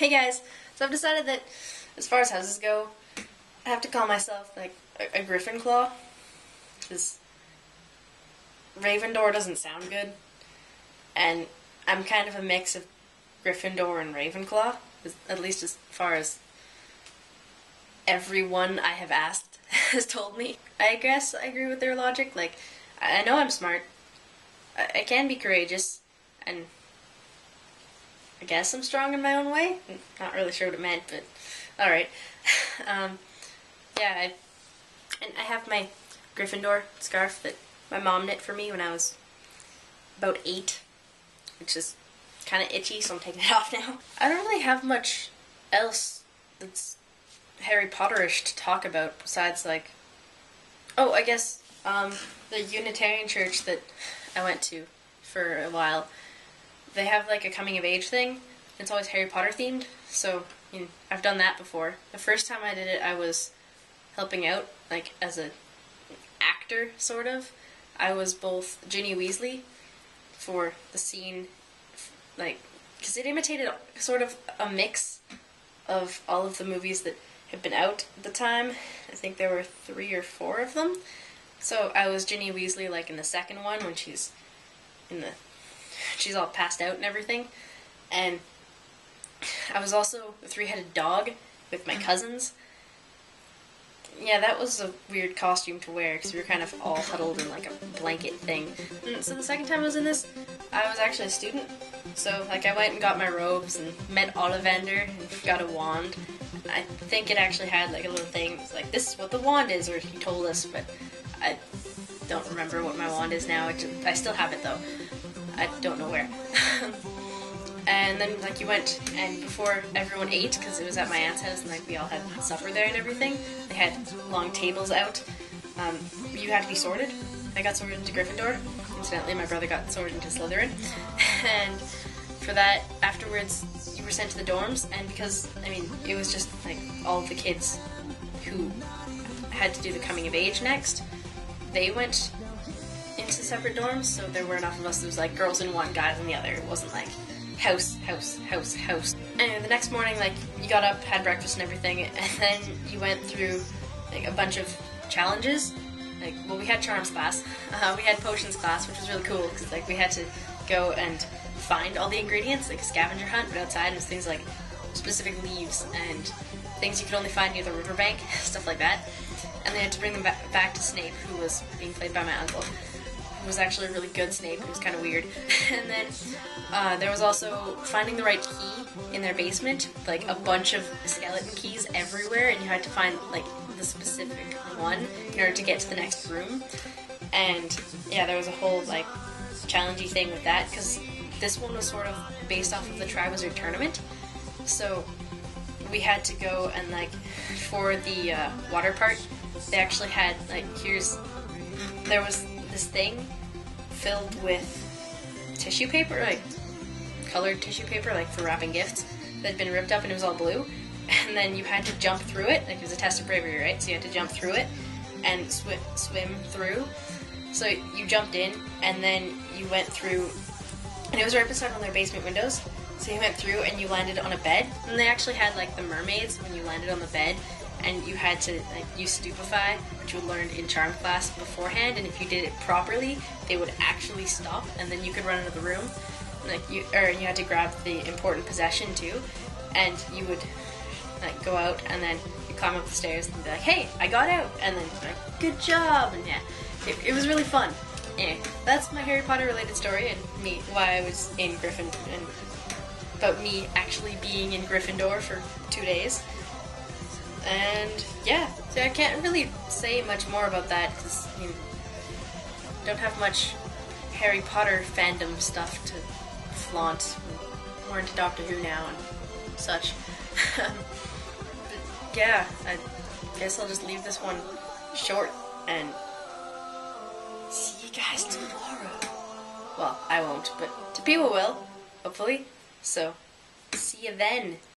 Hey guys, so I've decided that as far as houses go, I have to call myself like a Gryffindor, because Ravendor doesn't sound good, and I'm kind of a mix of Gryffindor and Ravenclaw, at least as far as everyone I have asked has told me. I guess I agree with their logic. Like, I know I'm smart, I can be courageous, and I guess I'm strong in my own way. Not really sure what it meant, but alright. Yeah, I have my Gryffindor scarf that my mom knit for me when I was about 8, which is kind of itchy, so I'm taking it off now. I don't really have much else that's Harry Potterish to talk about besides, like, oh, I guess the Unitarian church that I went to for a while, they have like a coming of age thing. It's always Harry Potter themed, so I've done that before. The first time I did it, I was helping out, like as an actor, sort of. I was both Ginny Weasley for the scene, like, because it imitated sort of a mix of all of the movies that had been out at the time. I think there were 3 or 4 of them. So I was Ginny Weasley, like in the second one when she's all passed out and everything. And I was also the 3-headed dog with my cousins. Yeah, that was a weird costume to wear because we were kind of all huddled in like a blanket thing. And so the second time I was in this, I was actually a student. So like I went and got my robes and met Ollivander and got a wand. I think it actually had like a little thing. It's like, this is what the wand is, or he told us, but I don't remember what my wand is now. I still have it though. I don't know where. And then like you went, and before everyone ate, because it was at my aunt's house and like we all had supper there and everything, they had long tables out. You had to be sorted. I got sorted into Gryffindor. Incidentally, my brother got sorted into Slytherin. And for that, afterwards, you were sent to the dorms, and because, I mean, it was just like all of the kids who had to do the coming of age next, they went into separate dorms, so there were enough of us. There was like girls in one, guys in the other. It wasn't like house. Anyway, the next morning, like, you got up, had breakfast and everything, and then you went through like a bunch of challenges. Like, well, we had charms class, we had potions class, which was really cool because like we had to go and find all the ingredients, like a scavenger hunt, but outside, and it was things like specific leaves and things you could only find near the riverbank, stuff like that. And they had to bring them back to Snape, who was being played by my uncle. It was actually a really good Snape. It was kind of weird. And then there was also finding the right key in their basement, like a bunch of skeleton keys everywhere, and you had to find like the specific one in order to get to the next room. And yeah, there was a whole like challengey thing with that, because this one was sort of based off of the Triwizard Tournament. So we had to go and like for the water part, they actually had like there was this thing filled with tissue paper, like colored tissue paper, like for wrapping gifts, that had been ripped up and it was all blue. And then you had to jump through it, like it was a test of bravery, right? So you had to jump through it and swim through. So you jumped in and then you went through, and it was right beside one of their basement windows. So you went through and you landed on a bed, and they actually had like the mermaids when you landed on the bed, and you had to like use Stupefy, which you learned in charm class beforehand, and if you did it properly, they would actually stop, and then you could run into the room. Like you had to grab the important possession too, and you would like go out, and then you climb up the stairs and be like, "Hey, I got out," and then like, "Good job," and yeah, it was really fun. Anyway, that's my Harry Potter related story, and why I was in Gryffindor, and about me actually being in Gryffindor for 2 days. And yeah, so I can't really say much more about that because I don't have much Harry Potter fandom stuff to flaunt. We're into Doctor Who now and such. But yeah, I guess I'll just leave this one short and see you guys tomorrow. Well, I won't, but TAPIWA will, hopefully. So, see you then.